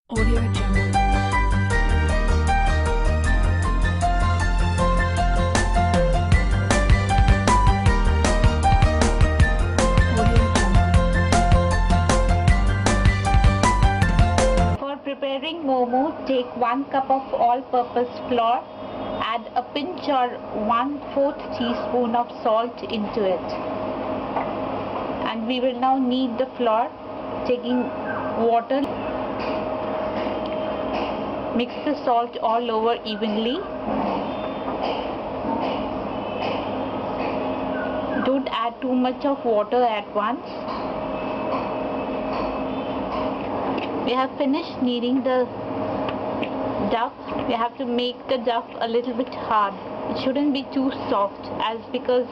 Audio Jungle. Audio Jungle. For preparing momo, take 1 cup of all-purpose flour, add a pinch or 1/4 teaspoon of salt into it. And we will now knead the flour, taking water. Mix the salt all over evenly. Don't add too much of water at once. We have finished kneading the dough. We have to make the dough a little bit hard. It shouldn't be too soft, as because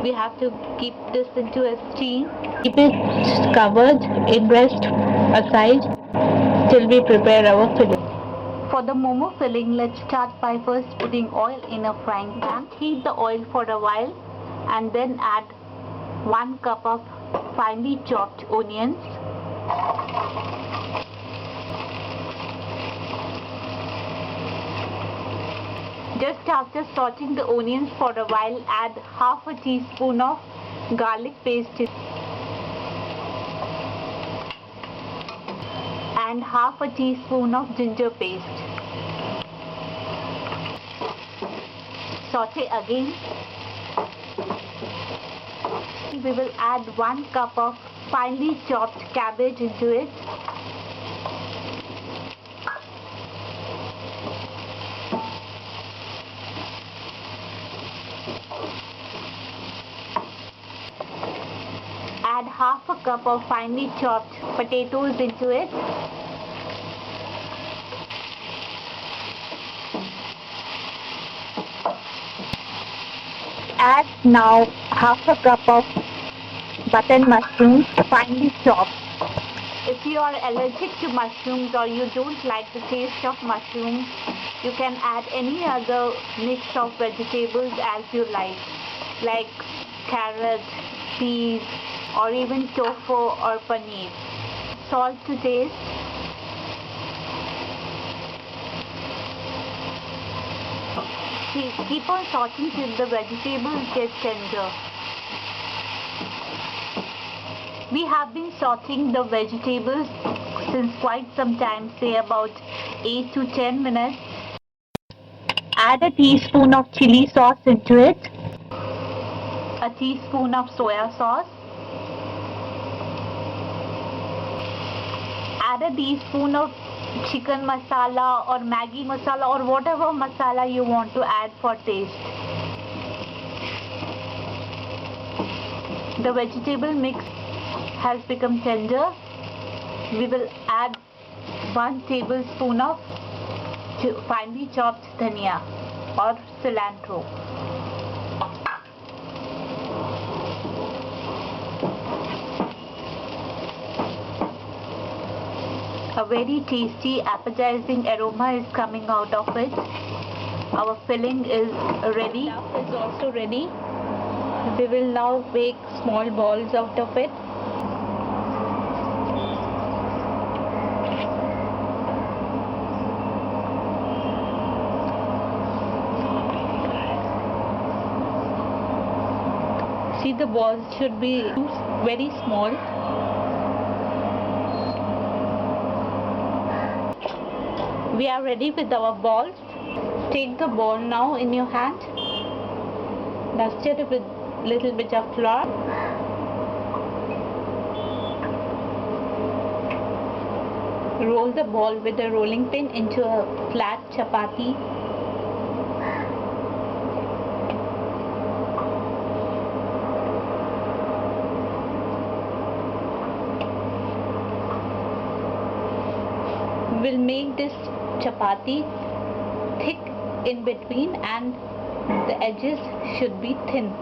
we have to keep this into a steam. Keep it covered in rest aside till we prepare our filling. For the momo filling, let's start by first putting oil in a frying pan. Heat the oil for a while and then add 1 cup of finely chopped onions. Just after sauteing the onions for a while, add half a teaspoon of garlic paste and half a teaspoon of ginger paste. Saute again. We will add 1 cup of finely chopped cabbage into it. Add half a cup of finely chopped potatoes into it. Add now half a cup of button mushrooms, finely chopped. If you are allergic to mushrooms or you don't like the taste of mushrooms, you can add any other mix of vegetables as you like carrot, peas, or even tofu or paneer. Salt to taste. Keep on sauteing till the vegetables get tender. We have been sauteing the vegetables since quite some time, say about 8 to 10 minutes. Add a teaspoon of chili sauce into it, a teaspoon of soya sauce, add a teaspoon of chicken masala or Maggi masala or whatever masala you want to add for taste. The vegetable mix has become tender. We will add 1 tablespoon of finely chopped dhania or cilantro. A very tasty, appetizing aroma is coming out of it. Our filling is ready. Dough is also ready. We will now make small balls out of it. See, the balls should be very small. We are ready with our balls. Take the ball now in your hand. Dust it with little bit of flour. Roll the ball with a rolling pin into a flat chapati. We'll make this chapati thick in between and the edges should be thin.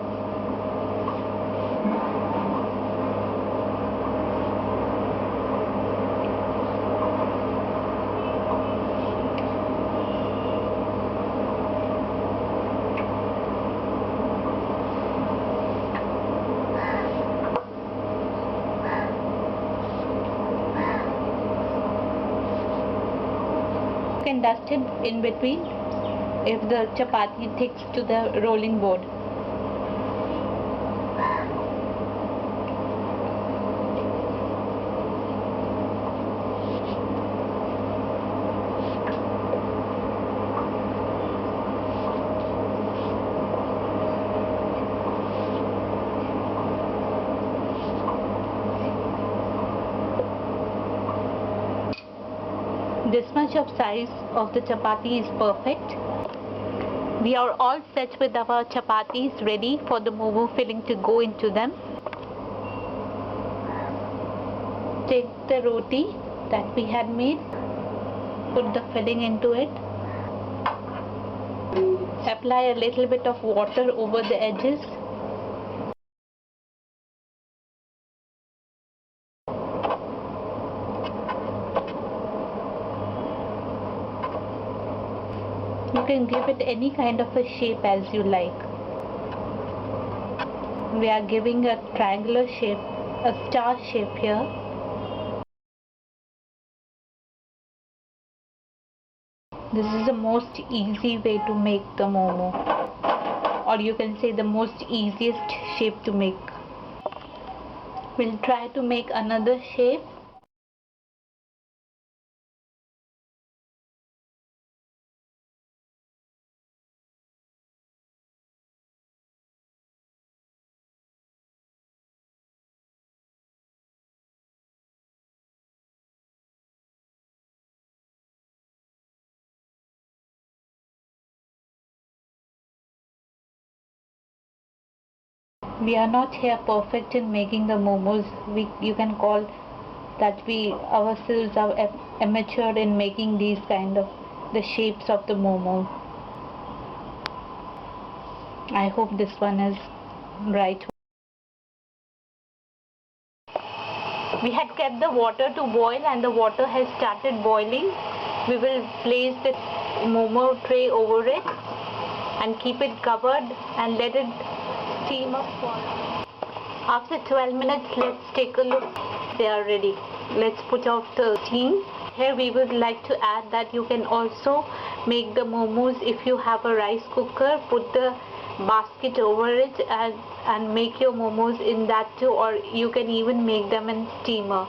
You can dust it in between if the chapati sticks to the rolling board. This much of size of the chapati is perfect. We are all set with our chapatis ready for the momo filling to go into them. Take the roti that we had made, put the filling into it, apply a little bit of water over the edges. You can give it any kind of a shape as you like. We are giving a triangular shape, a star shape here. This is the most easy way to make the momo, or you can say the most easiest shape to make. We'll try to make another shape. We are not here perfect in making the momos. You can call that we ourselves are amateur in making these kind of the shapes of the momo. I hope this one is right. We had kept the water to boil and the water has started boiling. We will place the momo tray over it and keep it covered and let it steam up for. After 12 minutes, let's take a look. They are ready. Let's put off the steam. Here we would like to add that you can also make the momos if you have a rice cooker. Put the basket over it and make your momos in that too, or you can even make them in steamer.